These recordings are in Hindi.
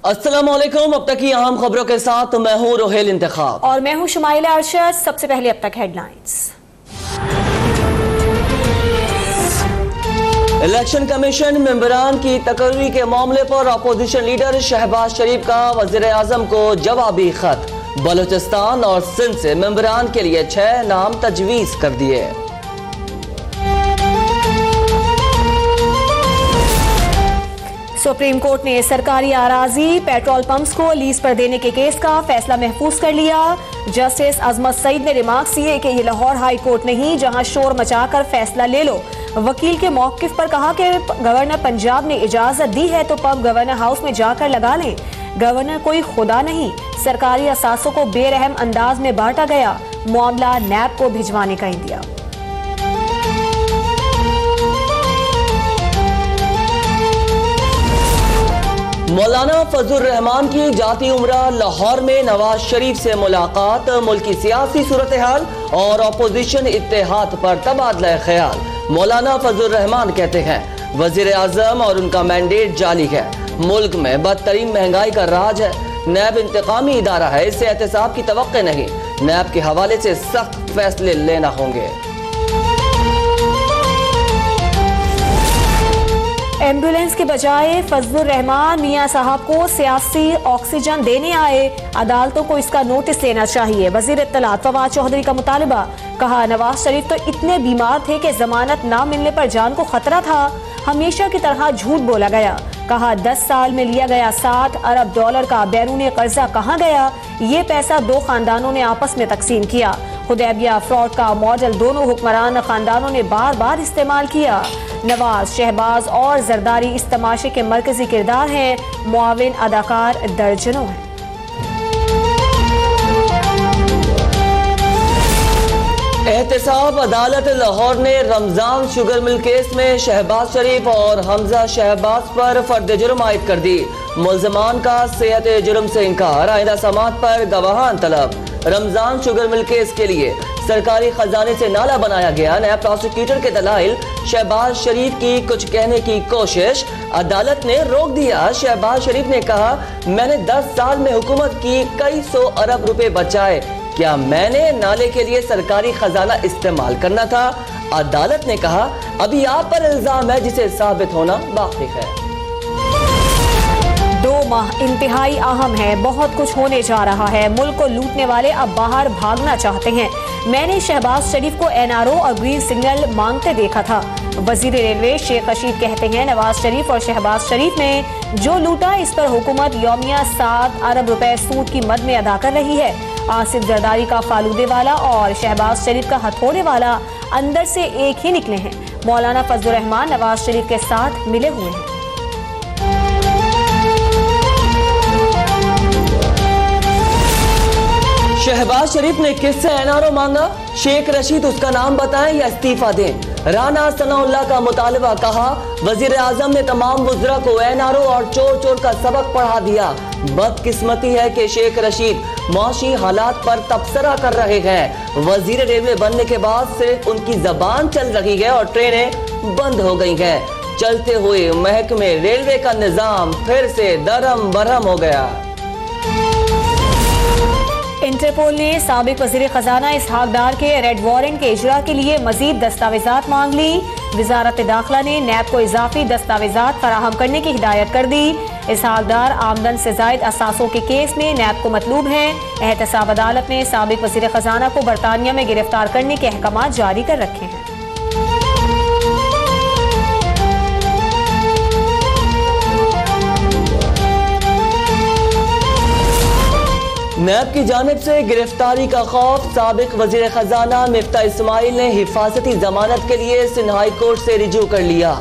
अस्सलाम वालेकुम। अब तक की अहम खबरों के साथ मैं हूं रोहेल इंतखाब और मैं हूं शुमाइला अरशद। सबसे पहले अब तक हेडलाइंस। इलेक्शन कमीशन मेंबरान की तकर्री के मामले पर अपोजिशन लीडर शहबाज शरीफ का वजीर आजम को जवाबी खत। बलूचिस्तान और सिंध से मेंबरान के लिए 6 नाम तजवीज कर दिए। सुप्रीम कोर्ट ने सरकारी आराजी पेट्रोल पंप्स को लीज पर देने के केस का फैसला महफूज कर लिया। जस्टिस अजमत सईद ने रिमार्क्स किए कि ये लाहौर हाई कोर्ट नहीं जहां शोर मचाकर फैसला ले लो। वकील के मौकिफ पर कहा कि गवर्नर पंजाब ने इजाजत दी है तो पब गवर्नर हाउस में जाकर लगा लें। गवर्नर कोई खुदा नहीं। सरकारी असासों को बेरहम अंदाज में बांटा गया। मामला नैब को भिजवाने का इंदिया। मौलाना फजलुर रहमान की जाती उम्रा लाहौर में नवाज शरीफ से मुलाकात। मुल्की सियासी सूरत हाल और अपोजिशन इत्तेहाद पर तबादला ख्याल। मौलाना फजलुर रहमान कहते हैं वजीर आजम और उनका मैंडेट जाली है। मुल्क में बदतरीन महंगाई का राज है। नैब इंतकामी इदारा है, इससे एहतसाब की तवक्को नहीं। नैब के हवाले से सख्त फैसले लेना होंगे। एम्बुलेंस के बजाय फजलुर रहमान मियां साहब को सियासी ऑक्सीजन देने आए। अदालतों को इसका नोटिस लेना चाहिए। वजीर इत्तलात फवाद चौधरी का मुतालबा। कहा नवाज शरीफ तो इतने बीमार थे कि जमानत ना मिलने पर जान को खतरा था। हमेशा की तरह झूठ बोला गया। कहा 10 साल में लिया गया $60 अरब का बैरूनी कर्जा कहाँ गया। ये पैसा 2 खानदानों ने आपस में तकसीम किया। हुदैबिया फ्रॉड का मॉडल दोनों हुक्मरान खानदानों ने बार बार इस्तेमाल किया। नवाज, शहबाज और जरदारी इस तमाशे के मरकजी किरदार हैं। मुआविन अदाकार दर्जनों हैं। एहतसाब अदालत लाहौर ने रमजान शुगर मिल केस में शहबाज शरीफ और हमजा शहबाज पर फर्द जुर्म आयद कर दी। मुल्जमान का सेहत जुर्म से इनकार। आइंदा समात पर गवाहान तलब। रमजान शुगर मिल केस के लिए सरकारी खजाने से नाला बनाया गया। नया प्रोसिक्यूटर के दलाइल शहबाज शरीफ की कुछ कहने की कोशिश अदालत ने रोक दिया। शहबाज शरीफ ने कहा मैंने 10 साल में हुकूमत की कई 100 अरब रुपए बचाए। क्या मैंने नाले के लिए सरकारी खजाना इस्तेमाल करना था? अदालत ने कहा अभी आप पर इल्जाम है जिसे साबित होना बाकी है। 2 माह इंतहाई अहम है। बहुत कुछ होने जा रहा है। मुल्क को लूटने वाले अब बाहर भागना चाहते हैं। मैंने शहबाज शरीफ को NRO और ग्रीन सिग्नल मांगते देखा था। वजीर रेलवे शेख रशीद कहते हैं नवाज शरीफ और शहबाज शरीफ ने जो लूटा इस पर हुकूमत यौमिया $7 अरब सूद की मद में अदा कर रही है। आसिफ जरदारी का फालूदे वाला और शहबाज शरीफ का हथौड़े वाला अंदर से एक ही निकले हैं। मौलाना फजलुर रहमान नवाज शरीफ के साथ मिले हुए हैं। शहबाज शरीफ ने किससे NRO मांगा? शेख रशीद उसका नाम बताएं या इस्तीफा दें। राना सनाउल्लाह का मुतालबा। कहा वजीर आजम ने तमाम वुज़रा को NRO और चोर चोर का सबक पढ़ा दिया। बदकिस्मती है कि शेख रशीद माशी हालात पर तबसरा कर रहे हैं। वजीर रेलवे बनने के बाद सिर्फ उनकी जबान चल रही है और ट्रेनें बंद हो गई हैं। चलते हुए महकमे रेलवे का निजाम फिर से दरम बरहम हो गया। इंटरपोल ने साबिक वजीर खजाना इसहाक डार के रेड वारंट के इजरा के लिए मजीद दस्तावेजात मांग ली। वजारत दाखिला ने नैब को इजाफी दस्तावेजात फराहम करने की हिदायत कर दी। इसहाक डार आमदन से जायद असासों के केस में नैब को मतलूब हैं। एहतसाब अदालत ने साबिक वजीर खजाना को बरतानिया में गिरफ्तार करने के अहकाम जारी कर रखे हैं। नैब की जानिब से गिरफ्तारी का खौफ। साबिक वजीर खजाना मिफ्ता इस्माइल ने हिफाजती जमानत के लिए सिंध हाई कोर्ट से रिजू कर लिया।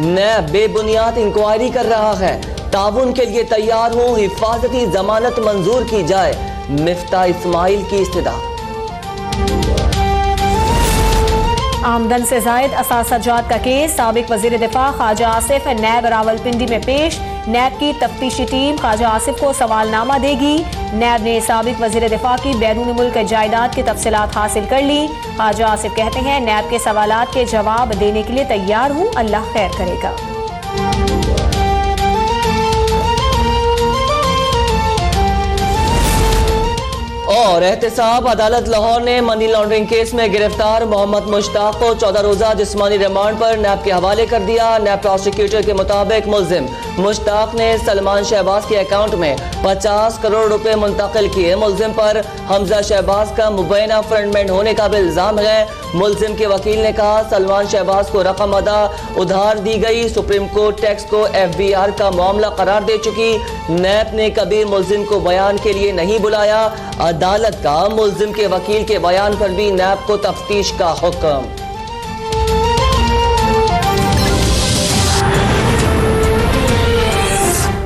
नैब बेबुनियाद इंक्वायरी कर रहा है। ताउन के लिए तैयार हूँ, हिफाजती जमानत मंजूर की जाए। मिफ्ता इस्माइल की इस्तदा। आमदन से जायद असासाजात का केस। साबिक वजीर दिफा ख्वाजा आसिफ नैब रावलपिंडी में पेश। नैब की तफ्तीशी टीम ख्वाजा आसिफ को सवालनामा देगी। नैब ने साबिक वजीर दिफा की बैरून मुल्क जायदाद की तफसीलात हासिल कर ली। ख्वाजा आसिफ कहते हैं नैब के सवालात के जवाब देने के लिए तैयार हूँ, अल्लाह खैर करेगा। और एहतसाब अदालत लाहौर ने मनी लॉन्ड्रिंग केस में गिरफ्तार मोहम्मद मुश्ताक को 14 रोजा जिस्मानी रिमांड पर नैब के हवाले कर दिया। नैब प्रोसिक्यूटर के मुताबिक मुल्जिम मुश्ताक ने सलमान शहबाज के अकाउंट में 50 करोड़ रुपए मुंतकिल किए। मुल्जिम पर हमजा शहबाज का मुबैना फ्रंटमैन होने का भी इल्जाम है। मुल्जिम के वकील ने कहा सलमान शहबाज को रकम अदा उधार दी गई। सुप्रीम कोर्ट टैक्स को FBR का मामला करार दे चुकी। नैब ने कभी मुल्जिम को बयान के लिए नहीं बुलाया। अदालत का मुल्जिम के वकील के बयान पर भी नैब को तफ्तीश का हुक्म।